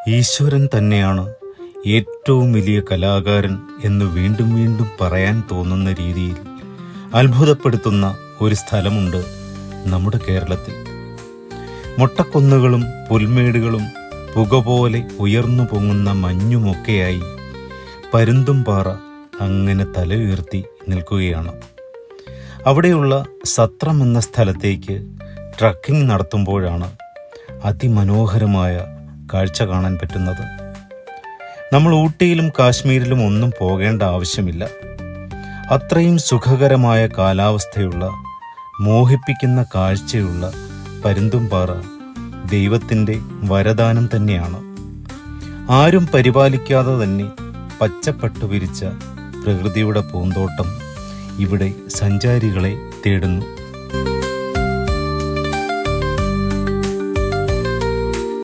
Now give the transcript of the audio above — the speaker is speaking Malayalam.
ഈശ്വരൻ തന്നെയാണ് ഏറ്റവും വലിയ കലാകാരൻ എന്ന് വീണ്ടും വീണ്ടും പറയാൻ തോന്നുന്ന രീതിയിൽ അത്ഭുതപ്പെടുത്തുന്ന ഒരു സ്ഥലമുണ്ട് നമ്മുടെ കേരളത്തിൽ. മൊട്ടക്കുന്നുകളും പുൽമേടുകളും പുക പോലെ ഉയർന്നു പൊങ്ങുന്ന മഞ്ഞുമൊക്കെയായി പരുന്തുംപാറ അങ്ങനെ തല ഉയർത്തി നിൽക്കുകയാണ്. അവിടെയുള്ള സത്രം എന്ന സ്ഥലത്തേക്ക് ട്രക്കിംഗ് നടത്തുമ്പോഴാണ് അതിമനോഹരമായ കാഴ്ച കാണാൻ പറ്റുന്നത്. നമ്മൾ ഊട്ടിയിലും കാശ്മീരിലും ഒന്നും പോകേണ്ട ആവശ്യമില്ല. അത്രയും സുഖകരമായ കാലാവസ്ഥയുള്ള, മോഹിപ്പിക്കുന്ന കാഴ്ചയുള്ള പരുന്തുംപാറ ദൈവത്തിൻ്റെ വരദാനം തന്നെയാണ്. ആരും പരിപാലിക്കാതെ തന്നെ പച്ചപ്പട്ടു വിരിച്ച പ്രകൃതിയുടെ പൂന്തോട്ടം ഇവിടെ സഞ്ചാരികളെ തേടുന്നു.